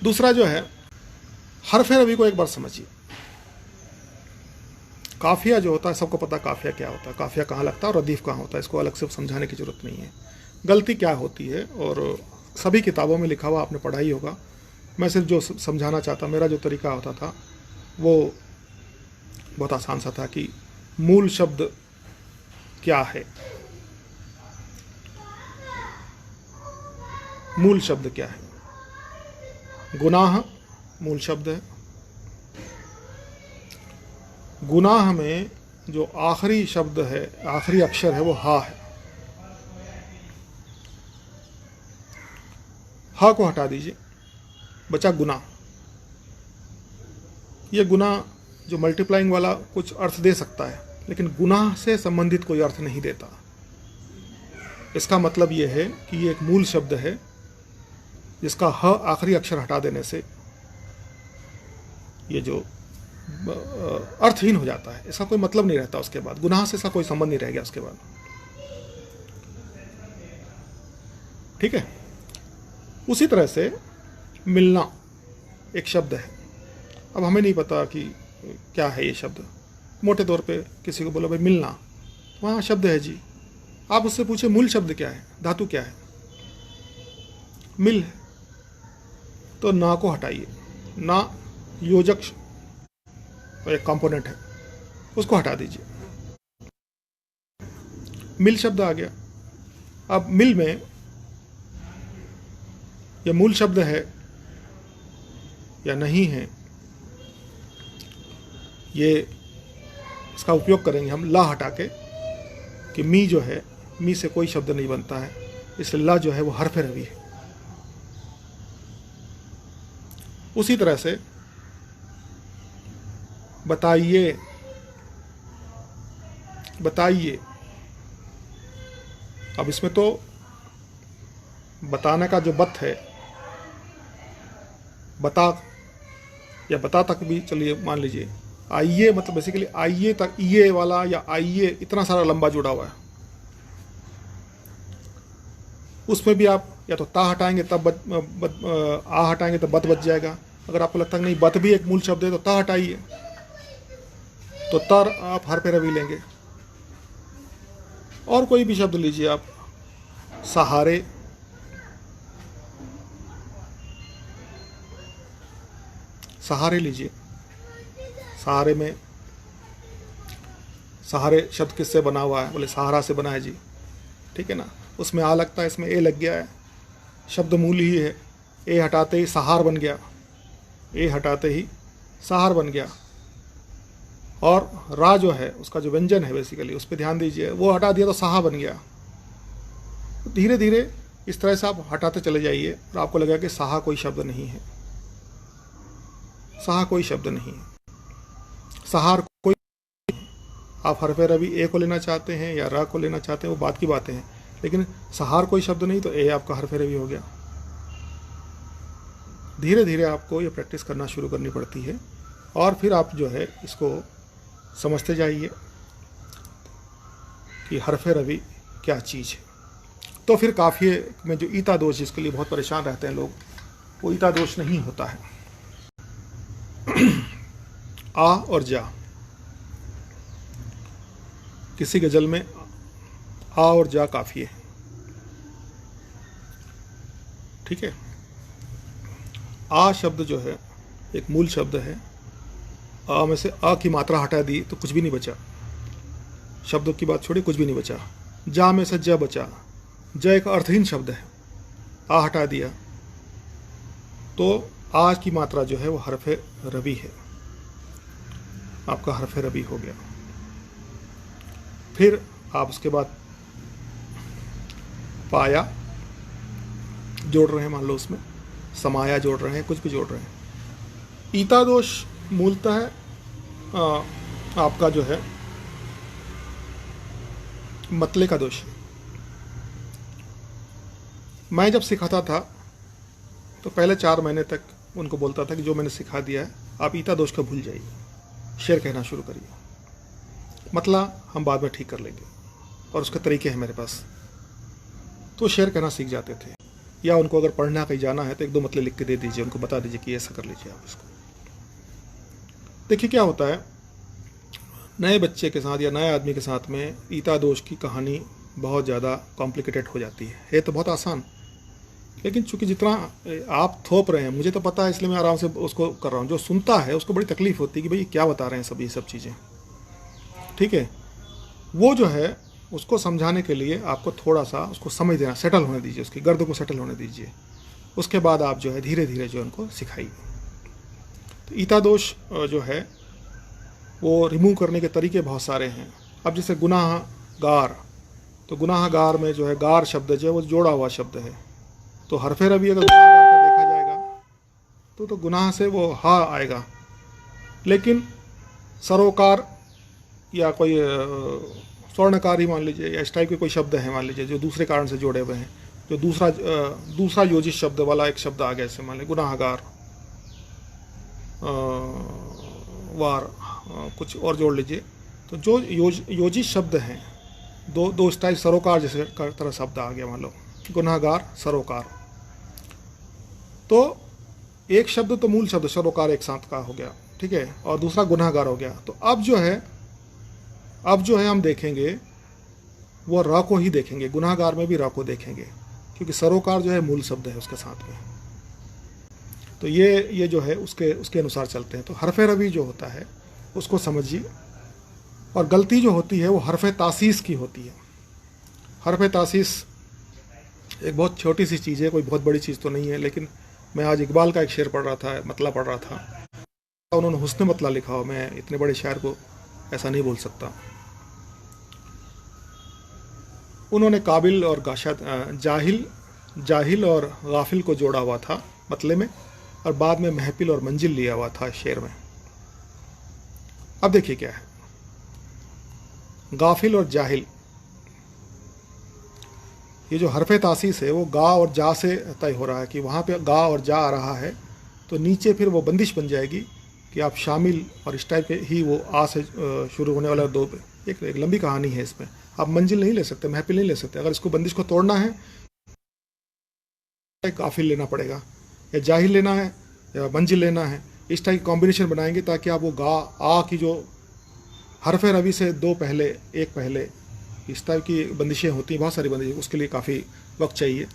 दूसरा जो है, हरफ रवी को एक बार समझिए। काफिया जो होता है, सबको पता काफिया क्या होता है, काफिया कहाँ लगता है और रदीफ कहाँ होता है, इसको अलग से समझाने की जरूरत नहीं है। गलती क्या होती है और सभी किताबों में लिखा हुआ आपने पढ़ा ही होगा। मैं सिर्फ जो समझाना चाहता, मेरा जो तरीका होता था वो बहुत आसान सा था कि मूल शब्द क्या है, मूल शब्द क्या है। गुनाह मूल शब्द है। गुनाह में जो आखिरी शब्द है, आखिरी अक्षर है, वो हा है। हा को हटा दीजिए, बचा गुनाह। ये गुनाह जो मल्टीप्लाइंग वाला कुछ अर्थ दे सकता है, लेकिन गुनाह से संबंधित कोई अर्थ नहीं देता। इसका मतलब ये है कि ये एक मूल शब्द है जिसका ह आखिरी अक्षर हटा देने से ये जो अर्थहीन हो जाता है, इसका कोई मतलब नहीं रहता। उसके बाद गुनाह से इसका कोई संबंध नहीं रह गया उसके बाद। ठीक है। उसी तरह से मिलना एक शब्द है। अब हमें नहीं पता कि क्या है ये शब्द। मोटे तौर पे किसी को बोलो भाई मिलना, वहाँ शब्द है जी। आप उससे पूछे मूल शब्द क्या है, धातु क्या है, मिल है, तो ना को हटाइए। ना योजक एक कंपोनेंट है, उसको हटा दीजिए, मिल शब्द आ गया। अब मिल में यह मूल शब्द है या नहीं है, ये इसका उपयोग करेंगे हम ला हटा के कि मी जो है, मी से कोई शब्द नहीं बनता है, इसलिए ला जो है वो हरफ रवी है। उसी तरह से बताइए, बताइए। अब इसमें तो बताने का जो बत है, बता या बता तक भी चलिए मान लीजिए। आइए मतलब बेसिकली आइए तक, ये वाला या आइए इतना सारा लंबा जुड़ा हुआ है। उसमें भी आप या तो ता हटाएंगे तब आ हटाएंगे तब बत बच जाएगा। अगर आपको लगता है नहीं बत भी एक मूल शब्द है तो ता हटाइए, तो तर आप हर पे रवि लेंगे। और कोई भी शब्द लीजिए आप, सहारे, सहारे लीजिए। सहारे में, सहारे शब्द किससे बना हुआ है, बोले सहारा से बना है जी। ठीक है ना, उसमें आ लगता है, इसमें ए लग गया है, शब्द मूल ही है। ए हटाते ही सहार बन गया, ए हटाते ही सहार बन गया। और रा जो है उसका जो व्यंजन है बेसिकली उस पर ध्यान दीजिए, वो हटा दिया तो सहा बन गया। धीरे धीरे इस तरह से आप हटाते चले जाइए और आपको लगेगा कि सहा कोई शब्द नहीं है, सहा कोई शब्द नहीं है, सहार कोई। आप हरफ रवि ए को लेना चाहते हैं या रा को लेना चाहते हैं वो बात की बातें हैं, लेकिन सहार कोई शब्द नहीं तो ए आपका हरफ रवि हो गया। धीरे धीरे आपको ये प्रैक्टिस करना शुरू करनी पड़ती है और फिर आप जो है इसको समझते जाइए कि हरफ रवि क्या चीज़ है। तो फिर काफिये में जो ईता दोष जिसके लिए बहुत परेशान रहते हैं लोग, वो ईता दोष नहीं होता है। आ और जा, किसी गजल में आ और जा काफिये है। ठीक है। आ शब्द जो है एक मूल शब्द है। आ में से आ की मात्रा हटा दी तो कुछ भी नहीं बचा, शब्दों की बात छोड़ी, कुछ भी नहीं बचा। जा में से ज बचा, ज एक अर्थहीन शब्द है, आ हटा दिया तो आ की मात्रा जो है वो हरफ रवि है, आपका हरफ रवि हो गया। फिर आप उसके बाद पाया जोड़ रहे हैं, मान लो उसमें समाया जोड़ रहे हैं, कुछ भी जोड़ रहे हैं। ईता दोष मूलतः आपका जो है मतले का दोष है। मैं जब सिखाता था तो पहले 4 महीने तक उनको बोलता था कि जो मैंने सिखा दिया है आप ईता दोष को भूल जाइए, शेर कहना शुरू करिए, मतला हम बाद में ठीक कर लेंगे और उसके तरीके हैं मेरे पास। तो शेर कहना सीख जाते थे। या उनको अगर पढ़ना कहीं जाना है तो 1-2 मतले लिख के दे दीजिए, उनको बता दीजिए कि ऐसा कर लीजिए आप इसको। देखिए क्या होता है, नए बच्चे के साथ या नए आदमी के साथ में ईता दोष की कहानी बहुत ज़्यादा कॉम्प्लिकेटेड हो जाती है तो बहुत आसान, लेकिन चूंकि जितना आप थोप रहे हैं मुझे तो पता है, इसलिए मैं आराम से उसको कर रहा हूँ। जो सुनता है उसको बड़ी तकलीफ होती है कि भाई क्या बता रहे हैं ये सब चीज़ें, ठीक है। वो जो है उसको समझाने के लिए आपको थोड़ा सा उसको समझ देना, सेटल होने दीजिए, उसकी गर्द को सेटल होने दीजिए। उसके बाद आप जो है धीरे धीरे जो उनको सिखाइए। तो ईता दोष जो है वो रिमूव करने के तरीके बहुत सारे हैं। अब जैसे गुनाहगार, तो गुनाहगार में जो है गार शब्द जो है वो जोड़ा हुआ शब्द है, तो हरफे रवि अगर गुनाहगार का देखा जाएगा तो गुनाह से वो हा आएगा। लेकिन सरोकार या कोई स्वर्णकार ही मान लीजिए, या इस टाइप के कोई शब्द है मान लीजिए जो दूसरे कारण से जोड़े हुए हैं, जो दूसरा योजित शब्द वाला एक शब्द आ गया, जैसे मान लीजिए गुनाहगार, वार, कुछ और जोड़ लीजिए। तो जो योजित शब्द हैं, दो स्टाइल सरोकार जैसे तरह शब्द आ गया, मान लो गुनाहगार सरोकार, तो एक शब्द तो मूल शब्द सरोकार एक साथ का हो गया, ठीक है, और दूसरा गुनाहगार हो गया। तो अब जो है हम देखेंगे वो र को ही देखेंगे, गुनाहगार में भी र को देखेंगे, क्योंकि सरोकार जो है मूल शब्द है उसके साथ में। तो ये जो है उसके अनुसार चलते हैं। तो हरफे रवि जो होता है उसको समझिए, और गलती जो होती है वो हरफे तासीस की होती है। हरफे तासीस एक बहुत छोटी सी चीज़ है, कोई बहुत बड़ी चीज़ तो नहीं है, लेकिन मैं आज इकबाल का एक शेर पढ़ रहा था, मतला पढ़ रहा था, उन्होंने हुस्न मतला लिखा हो, मैं इतने बड़े शायर को ऐसा नहीं बोल सकता। उन्होंने काबिल और जाहिल और गाफिल को जोड़ा हुआ था मतले में, और बाद में महफिल और मंजिल लिया हुआ था शेर में। अब देखिए क्या है, गाफिल और जाहिल, ये जो हरफे तासीस है वो गा और जा से तय हो रहा है कि वहाँ पे गा और जा आ रहा है, तो नीचे फिर वो बंदिश बन जाएगी कि आप शामिल और इस टाइप के ही वो आ से शुरू होने वाला दो पे एक लंबी कहानी है। इसमें आप मंजिल नहीं ले सकते, महफिल नहीं ले सकते। अगर इसको बंदिश को तोड़ना है गाफिल लेना पड़ेगा, या जाहिल लेना है, या मंजिल लेना है, इस टाइप की कॉम्बिनेशन बनाएंगे ताकि आप वो गा आ की जो हरफे रवि से दो पहले एक पहले, इस टाइप की बंदिशें होती हैं, बहुत सारी बंदिशें, उसके लिए काफ़ी वक्त चाहिए।